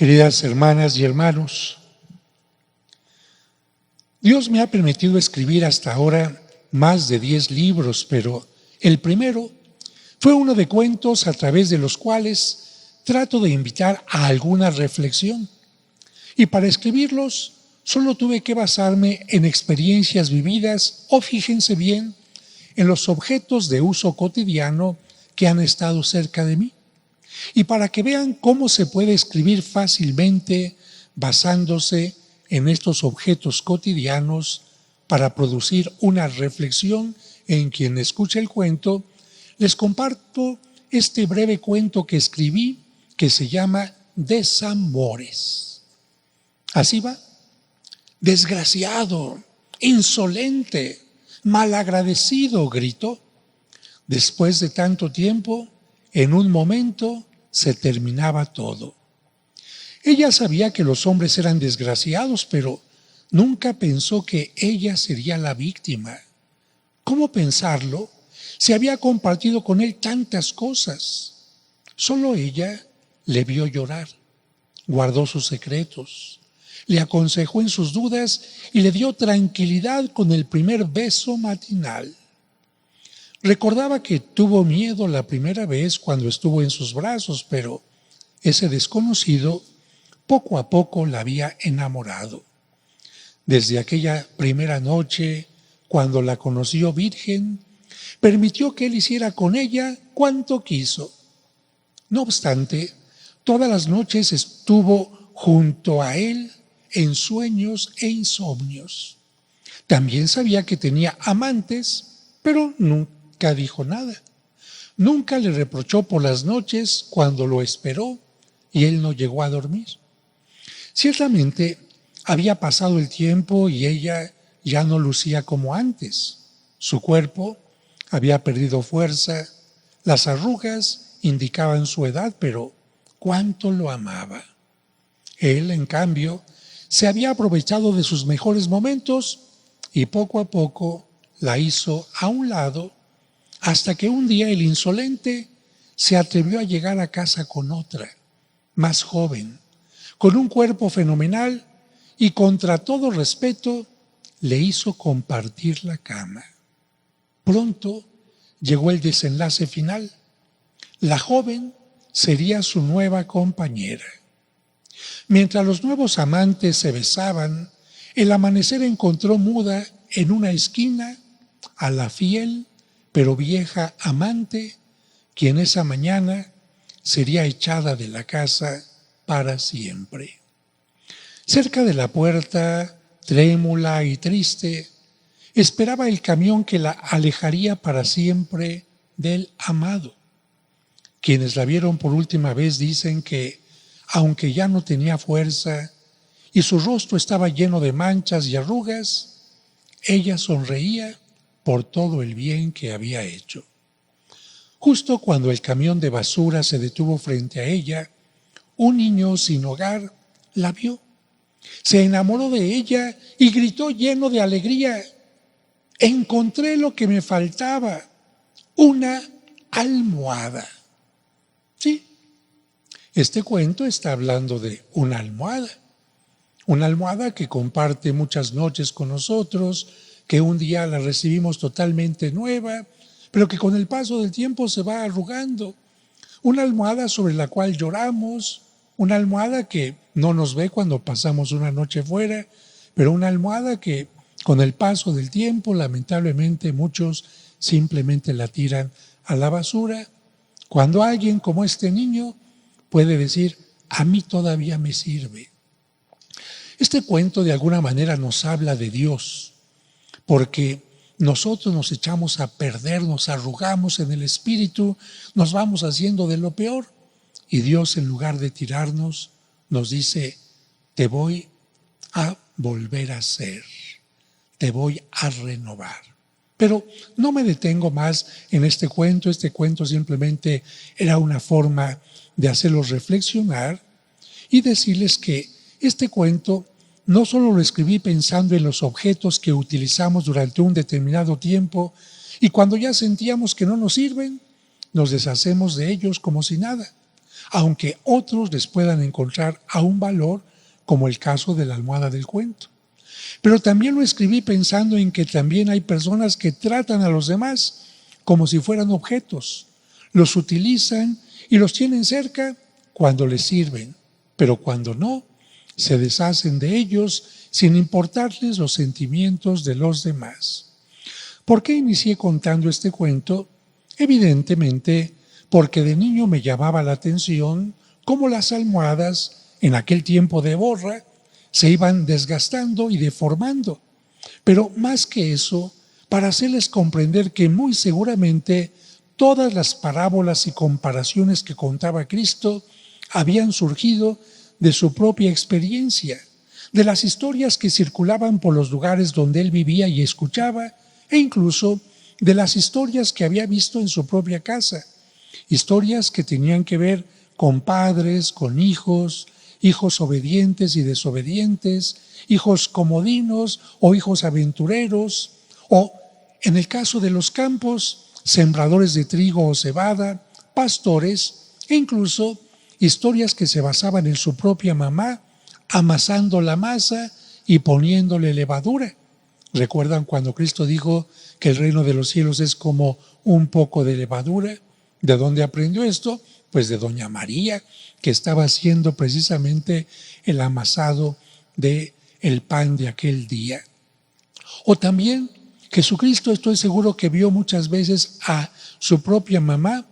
Queridas hermanas y hermanos, Dios me ha permitido escribir hasta ahora más de 10 libros, pero el primero fue uno de cuentos a través de los cuales trato de invitar a alguna reflexión. Y para escribirlos solo tuve que basarme en experiencias vividas o, fíjense bien, en los objetos de uso cotidiano que han estado cerca de mí. Y para que vean cómo se puede escribir fácilmente basándose en estos objetos cotidianos para producir una reflexión en quien escucha el cuento, les comparto este breve cuento que escribí que se llama Desamores. Así va. Desgraciado, insolente, malagradecido, gritó. Después de tanto tiempo, en un momento se terminaba todo. Ella sabía que los hombres eran desgraciados, pero nunca pensó que ella sería la víctima. ¿Cómo pensarlo? Se había compartido con él tantas cosas. Solo ella le vio llorar, guardó sus secretos, le aconsejó en sus dudas y le dio tranquilidad con el primer beso matinal. Recordaba que tuvo miedo la primera vez cuando estuvo en sus brazos, pero ese desconocido poco a poco la había enamorado. Desde aquella primera noche, cuando la conoció virgen, permitió que él hiciera con ella cuanto quiso. No obstante, todas las noches estuvo junto a él en sueños e insomnios. También sabía que tenía amantes, pero nunca dijo nada. Nunca le reprochó por las noches cuando lo esperó y él no llegó a dormir. Ciertamente había pasado el tiempo y ella ya no lucía como antes. Su cuerpo había perdido fuerza, las arrugas indicaban su edad, pero cuánto lo amaba. Él, en cambio, se había aprovechado de sus mejores momentos y poco a poco la hizo a un lado, hasta que un día el insolente se atrevió a llegar a casa con otra, más joven, con un cuerpo fenomenal y contra todo respeto le hizo compartir la cama. Pronto llegó el desenlace final. La joven sería su nueva compañera. Mientras los nuevos amantes se besaban, el amanecer encontró muda en una esquina a la fiel pero vieja amante, quien esa mañana sería echada de la casa para siempre. Cerca de la puerta, trémula y triste, esperaba el camión que la alejaría para siempre del amado. Quienes la vieron por última vez dicen que, aunque ya no tenía fuerza y su rostro estaba lleno de manchas y arrugas, ella sonreía por todo el bien que había hecho. Justo cuando el camión de basura se detuvo frente a ella, un niño sin hogar la vio, se enamoró de ella y gritó lleno de alegría: encontré lo que me faltaba, una almohada. Sí, este cuento está hablando de una almohada que comparte muchas noches con nosotros, que un día la recibimos totalmente nueva, pero que con el paso del tiempo se va arrugando. Una almohada sobre la cual lloramos, una almohada que no nos ve cuando pasamos una noche fuera, pero una almohada que con el paso del tiempo, lamentablemente, muchos simplemente la tiran a la basura, cuando alguien como este niño puede decir: a mí todavía me sirve. Este cuento de alguna manera nos habla de Dios, porque nosotros nos echamos a perder, nos arrugamos en el espíritu, nos vamos haciendo de lo peor, y Dios, en lugar de tirarnos, nos dice: te voy a volver a ser, te voy a renovar. Pero no me detengo más en este cuento simplemente era una forma de hacerlos reflexionar y decirles que este cuento no solo lo escribí pensando en los objetos que utilizamos durante un determinado tiempo y cuando ya sentíamos que no nos sirven, nos deshacemos de ellos como si nada. aunque otros les puedan encontrar aún valor, como el caso de la almohada del cuento. Pero también lo escribí pensando en que también hay personas que tratan a los demás como si fueran objetos. Los utilizan y los tienen cerca cuando les sirven, pero cuando no, se deshacen de ellos sin importarles los sentimientos de los demás. ¿Por qué inicié contando este cuento? Evidentemente, porque de niño me llamaba la atención cómo las almohadas, en aquel tiempo de borra, se iban desgastando y deformando. Pero más que eso, para hacerles comprender que muy seguramente todas las parábolas y comparaciones que contaba Cristo habían surgido de su propia experiencia, de las historias que circulaban por los lugares donde él vivía y escuchaba, e incluso de las historias que había visto en su propia casa, historias que tenían que ver con padres, con hijos, hijos obedientes y desobedientes, hijos comodinos o hijos aventureros, o en el caso de los campos, sembradores de trigo o cebada, pastores, e incluso historias que se basaban en su propia mamá, amasando la masa y poniéndole levadura. ¿Recuerdan cuando Cristo dijo que el reino de los cielos es como un poco de levadura? ¿De dónde aprendió esto? Pues de doña María, que estaba haciendo precisamente el amasado del pan de aquel día. O también Jesucristo, estoy seguro que vio muchas veces a su propia mamá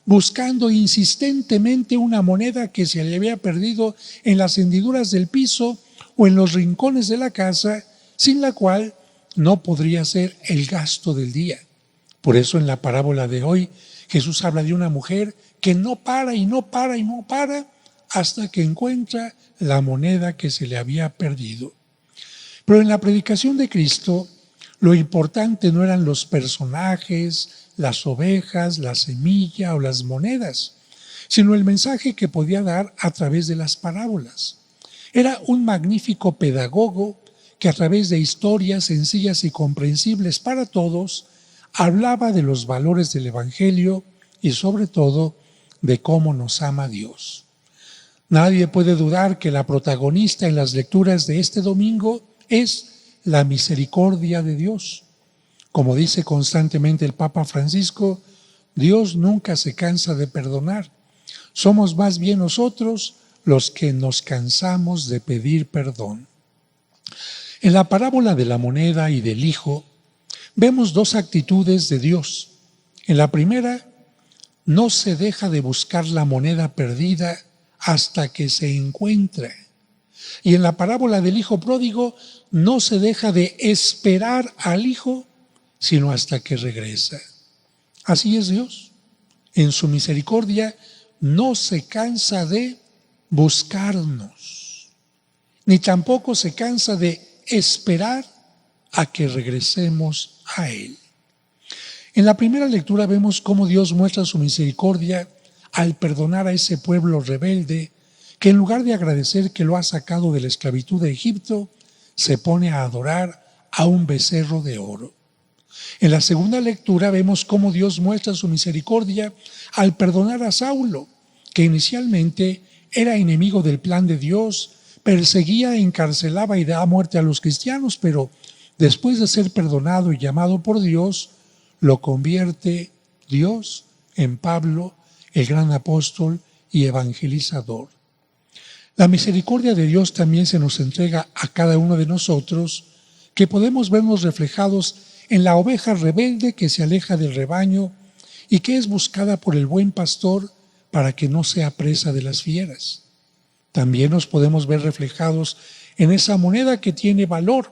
buscando insistentemente una moneda que se le había perdido en las hendiduras del piso o en los rincones de la casa, sin la cual no podría ser el gasto del día. Por eso en la parábola de hoy Jesús habla de una mujer que no para y no para y no para hasta que encuentra la moneda que se le había perdido. Pero en la predicación de Cristo, lo importante no eran los personajes, las ovejas, la semilla o las monedas, sino el mensaje que podía dar a través de las parábolas. Era un magnífico pedagogo que a través de historias sencillas y comprensibles para todos, hablaba de los valores del Evangelio y sobre todo de cómo nos ama Dios. Nadie puede dudar que la protagonista en las lecturas de este domingo es la misericordia de Dios. Como dice constantemente el Papa Francisco, Dios nunca se cansa de perdonar. Somos más bien nosotros los que nos cansamos de pedir perdón. En la parábola de la moneda y del hijo, vemos dos actitudes de Dios. En la primera, no se deja de buscar la moneda perdida hasta que se encuentra. Y en la parábola del hijo pródigo, no se deja de esperar al hijo, sino hasta que regresa. Así es Dios. En su misericordia no se cansa de buscarnos, ni tampoco se cansa de esperar a que regresemos a Él. En la primera lectura vemos cómo Dios muestra su misericordia al perdonar a ese pueblo rebelde que en lugar de agradecer que lo ha sacado de la esclavitud de Egipto, se pone a adorar a un becerro de oro. En la segunda lectura vemos cómo Dios muestra su misericordia al perdonar a Saulo, que inicialmente era enemigo del plan de Dios, perseguía, encarcelaba y daba muerte a los cristianos, pero después de ser perdonado y llamado por Dios, lo convierte Dios en Pablo, el gran apóstol y evangelizador. La misericordia de Dios también se nos entrega a cada uno de nosotros, que podemos vernos reflejados en la oveja rebelde que se aleja del rebaño y que es buscada por el buen pastor para que no sea presa de las fieras. También nos podemos ver reflejados en esa moneda que tiene valor,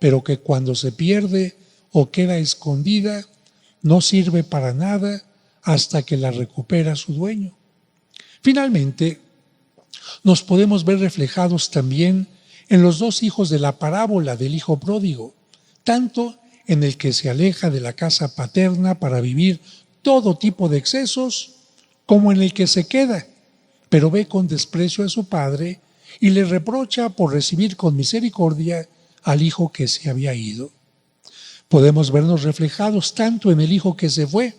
pero que cuando se pierde o queda escondida, no sirve para nada hasta que la recupera su dueño. Finalmente, nos podemos ver reflejados también en los dos hijos de la parábola del hijo pródigo, tanto en el que se aleja de la casa paterna para vivir todo tipo de excesos, como en el que se queda, pero ve con desprecio a su padre y le reprocha por recibir con misericordia al hijo que se había ido. Podemos vernos reflejados tanto en el hijo que se fue,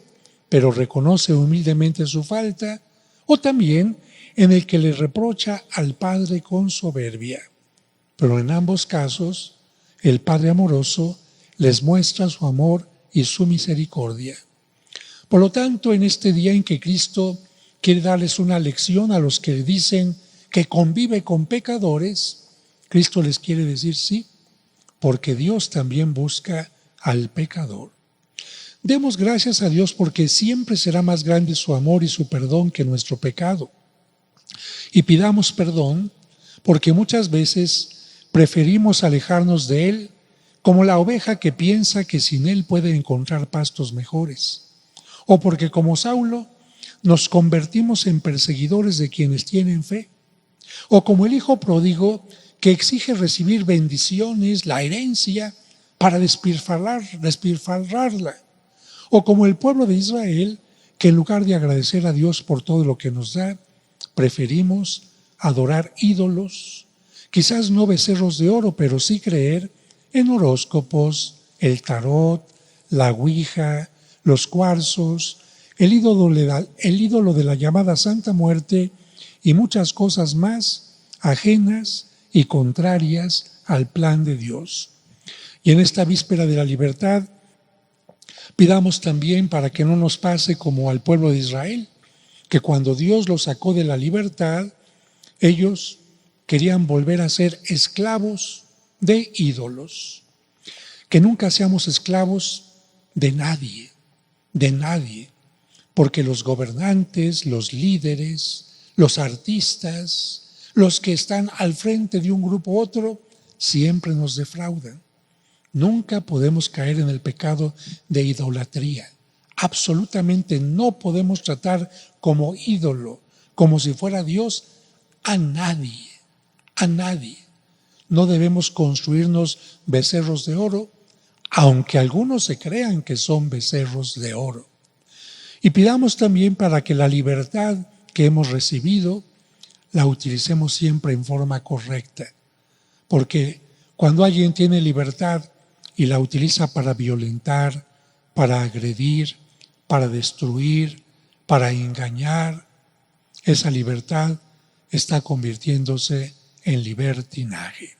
pero reconoce humildemente su falta, o también en el que le reprocha al Padre con soberbia. Pero en ambos casos, el Padre amoroso les muestra su amor y su misericordia. Por lo tanto, en este día en que Cristo quiere darles una lección a los que dicen que convive con pecadores, Cristo les quiere decir sí, porque Dios también busca al pecador. Demos gracias a Dios porque siempre será más grande su amor y su perdón que nuestro pecado. Y pidamos perdón porque muchas veces preferimos alejarnos de Él como la oveja que piensa que sin Él puede encontrar pastos mejores. O porque como Saulo nos convertimos en perseguidores de quienes tienen fe. O como el hijo pródigo que exige recibir bendiciones, la herencia, para despilfarrarla. O como el pueblo de Israel, que en lugar de agradecer a Dios por todo lo que nos da, preferimos adorar ídolos, quizás no becerros de oro, pero sí creer en horóscopos, el tarot, la ouija, los cuarzos, el ídolo de la llamada Santa Muerte y muchas cosas más ajenas y contrarias al plan de Dios. Y en esta víspera de la libertad, pidamos también para que no nos pase como al pueblo de Israel, que cuando Dios los sacó de la libertad, ellos querían volver a ser esclavos de ídolos. Que nunca seamos esclavos de nadie, porque los gobernantes, los líderes, los artistas, los que están al frente de un grupo u otro, siempre nos defraudan. Nunca podemos caer en el pecado de idolatría. Absolutamente no podemos tratar como ídolo, como si fuera Dios, a nadie. No debemos construirnos becerros de oro, aunque algunos se crean que son becerros de oro. Y pidamos también para que la libertad que hemos recibido la utilicemos siempre en forma correcta. Porque cuando alguien tiene libertad y la utiliza para violentar, para agredir, para destruir, para engañar, esa libertad está convirtiéndose en libertinaje.